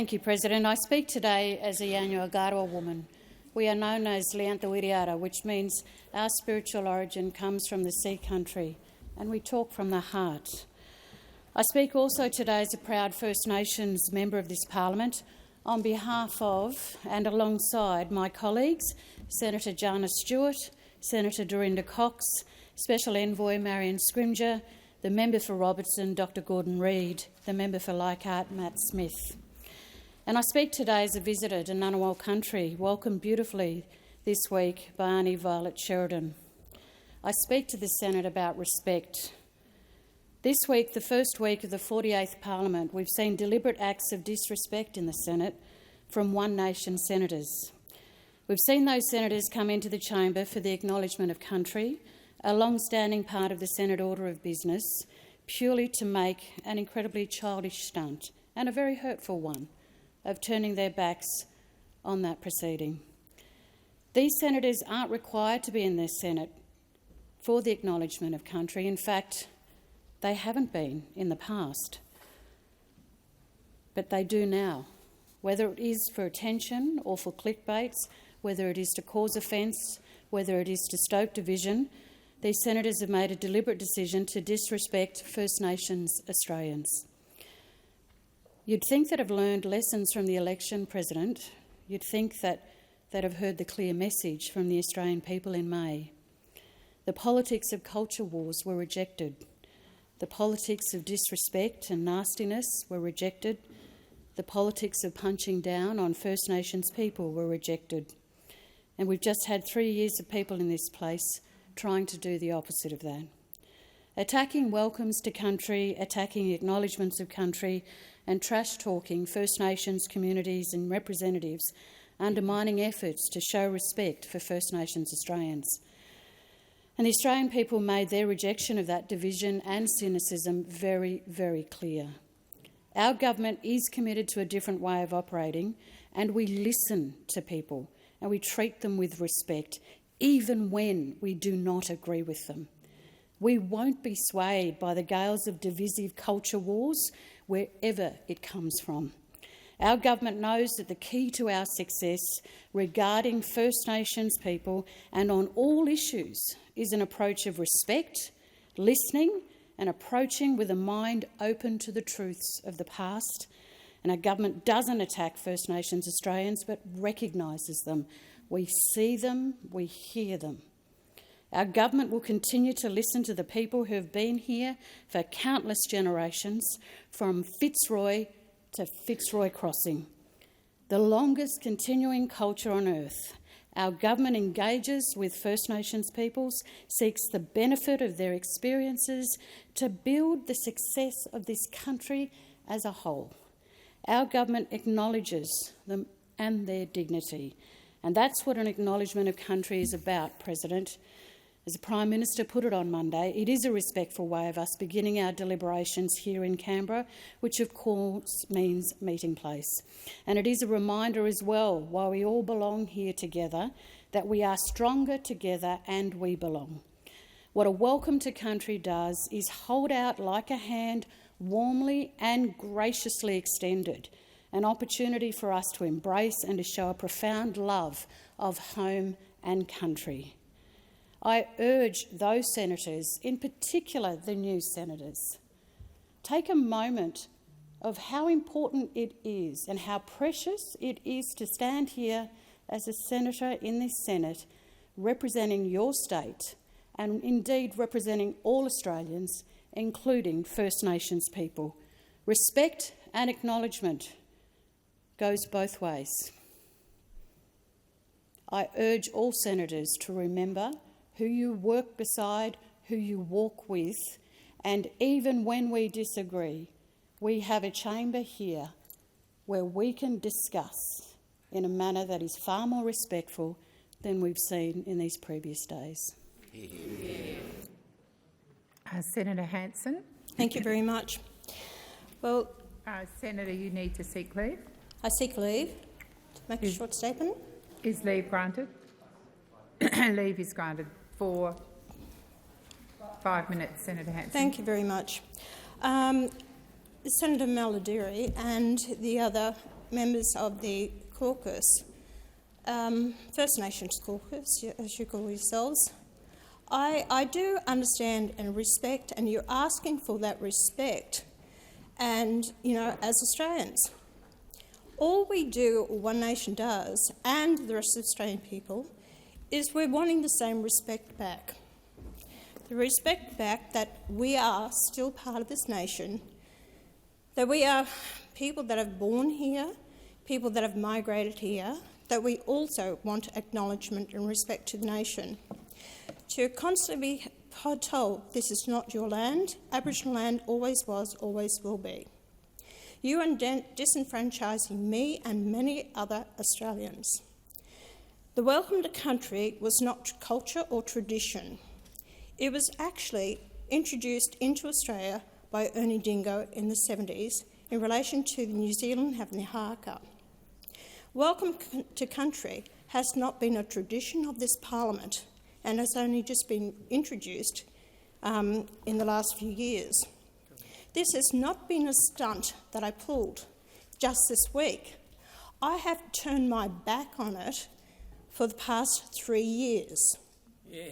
Thank you, President. I speak today as a Yanyuwa woman. We are known as Liantawiriara, which means our spiritual origin comes from the sea country, and we talk from the heart. I speak also today as a proud First Nations member of this parliament on behalf of and alongside my colleagues, Senator Jana Stewart, Senator Dorinda Cox, Special Envoy Marion Scrimger, the member for Robertson, Dr Gordon Reid, the member for Leichhardt, Matt Smith. And I speak today as a visitor to Ngunnawal country, welcomed beautifully this week by Aunty Violet Sheridan. I speak to the Senate about respect. This week, the first week of the 48th Parliament, we've seen deliberate acts of disrespect in the Senate from One Nation senators. We've seen those senators come into the chamber for the Acknowledgement of Country, a long-standing part of the Senate order of business, purely to make an incredibly childish stunt, and a very hurtful one, of turning their backs on that proceeding. These senators aren't required to be in their Senate for the Acknowledgement of Country. In fact, they haven't been in the past. But they do now, whether it is for attention or for clickbaits, whether it is to cause offence, whether it is to stoke division. These senators have made a deliberate decision to disrespect First Nations Australians. You'd think that have learned lessons from the election, President. You'd think that have heard the clear message from the Australian people in May. The politics of culture wars were rejected. The politics of disrespect and nastiness were rejected. The politics of punching down on First Nations people were rejected. And we've just had 3 years of people in this place trying to do the opposite of that. Attacking welcomes to country, attacking acknowledgements of country, and trash-talking First Nations communities and representatives, undermining efforts to show respect for First Nations Australians. And the Australian people made their rejection of that division and cynicism very, very clear. Our government is committed to a different way of operating, and we listen to people and we treat them with respect, even when we do not agree with them. We won't be swayed by the gales of divisive culture wars, wherever it comes from. Our government knows that the key to our success regarding First Nations people and on all issues is an approach of respect, listening and approaching with a mind open to the truths of the past. And our government doesn't attack First Nations Australians but recognises them. We see them, we hear them. Our government will continue to listen to the people who have been here for countless generations, from Fitzroy to Fitzroy Crossing. The longest continuing culture on earth. Our government engages with First Nations peoples, seeks the benefit of their experiences to build the success of this country as a whole. Our government acknowledges them and their dignity. And that's what an Acknowledgement of Country is about, President. As the Prime Minister put it on Monday, it is a respectful way of us beginning our deliberations here in Canberra, which of course means meeting place. And it is a reminder as well, while we all belong here together, that we are stronger together and we belong. What a Welcome to Country does is hold out like a hand, warmly and graciously extended, an opportunity for us to embrace and to show a profound love of home and country. I urge those senators, in particular the new senators, take a moment of how important it is and how precious it is to stand here as a senator in this Senate representing your state and indeed representing all Australians, including First Nations people. Respect and acknowledgement goes both ways. I urge all senators to remember who you work beside, who you walk with, and even when we disagree, we have a chamber here where we can discuss in a manner that is far more respectful than we've seen in these previous days. Senator Hanson. Thank you very much. Well, Senator, you need to seek leave. I seek leave to make a short statement. Is leave granted? Leave is granted for 5 minutes, Senator Hanson. Thank you very much. Senator Malarndirri and the other members of the caucus, First Nations caucus, as you call yourselves, I do understand and respect, and you're asking for that respect, and, you know, as Australians. All we do, or One Nation does, and the rest of Australian people, is we're wanting the same respect back. The respect back that we are still part of this nation, that we are people that have born here, people that have migrated here, that we also want acknowledgement and respect to the nation. To constantly be told this is not your land, Aboriginal land always was, always will be. You are disenfranchising me and many other Australians. The Welcome to Country was not culture or tradition. It was actually introduced into Australia by Ernie Dingo in the 70s in relation to New Zealand having the haka. Welcome to Country has not been a tradition of this parliament and has only just been introduced in the last few years. This has not been a stunt that I pulled just this week. I have turned my back on it for the past 3 years. Yeah.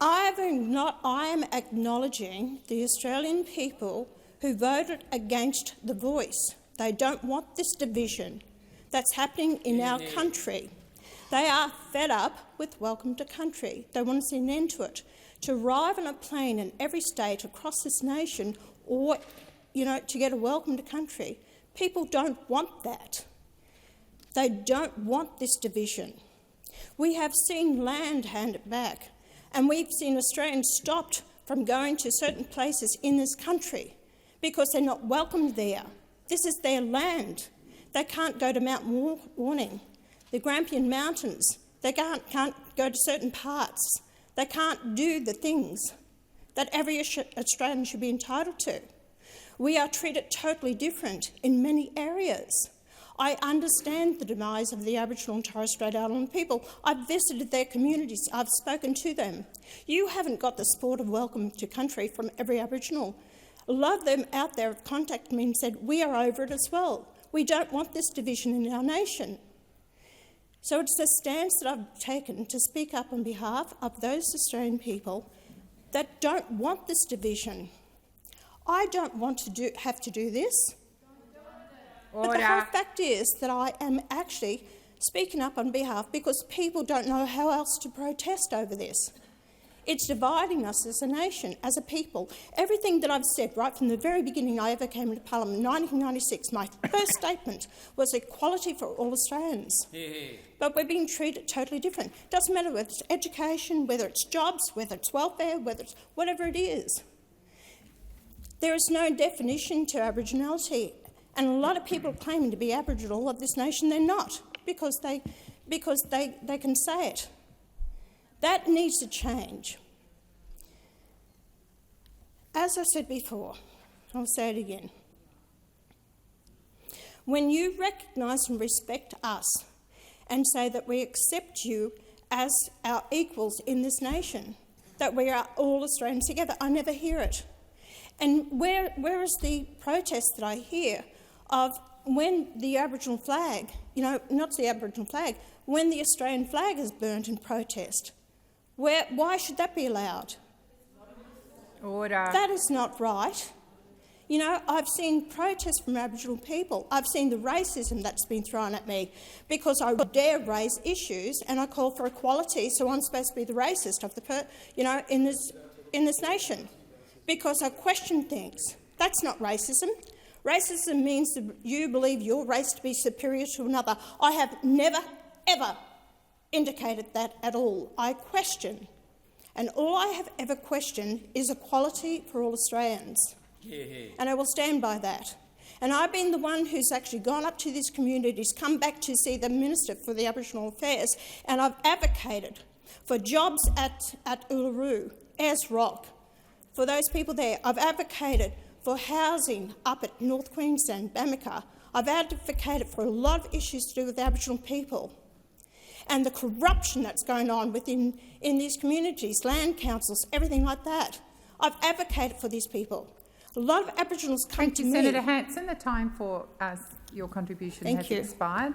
I am acknowledging the Australian people who voted against the voice. They don't want this division that's happening in our country. They are fed up with Welcome to Country. They want to see an end to it. To arrive on a plane in every state across this nation, or, you know, to get a Welcome to Country, people don't want that. They don't want this division. We have seen land handed back, and we've seen Australians stopped from going to certain places in this country because they're not welcomed there. This is their land. They can't go to Mount Warning, the Grampian Mountains. They can't go to certain parts. They can't do the things that every Australian should be entitled to. We are treated totally different in many areas. I understand the demise of the Aboriginal and Torres Strait Islander people. I've visited their communities. I've spoken to them. You haven't got the support of Welcome to Country from every Aboriginal. A lot of them out there have contacted me and said, we are over it as well. We don't want this division in our nation. So it's the stance that I've taken to speak up on behalf of those Australian people that don't want this division. I don't want to have to do this. Order. But the whole fact is that I am actually speaking up on behalf because people don't know how else to protest over this. It's dividing us as a nation, as a people. Everything that I've said right from the very beginning I ever came into Parliament in 1996, my first statement was equality for all Australians. Yeah. But we're being treated totally different. It doesn't matter whether it's education, whether it's jobs, whether it's welfare, whether it's whatever it is. There is no definition to Aboriginality. And a lot of people claiming to be Aboriginal of this nation, they're not, because they can say it. That needs to change. As I said before, I'll say it again. When you recognise and respect us and say that we accept you as our equals in this nation, that we are all Australians together, I never hear it. And where is the protest that I hear of when the Aboriginal flag, not the Aboriginal flag, when the Australian flag is burnt in protest? Why should that be allowed? Order. That is not right. I've seen protests from Aboriginal people. I've seen the racism that's been thrown at me because I dare raise issues and I call for equality, so I'm supposed to be the racist of in this nation because I question things. That's not racism. Racism means that you believe your race to be superior to another. I have never, ever indicated that at all. I question. And all I have ever questioned is equality for all Australians. Yeah. And I will stand by that. And I've been the one who's actually gone up to these communities, come back to see the Minister for the Aboriginal Affairs, and I've advocated for jobs at Uluru, Ayers Rock, for those people there. I've advocated for housing up at North Queensland, Bamaka. I've advocated for a lot of issues to do with Aboriginal people and the corruption that's going on in these communities, land councils, everything like that. I've advocated for these people. A lot of Aboriginals come to me. Senator Hanson, the time for us Your contribution Thank has you. expired.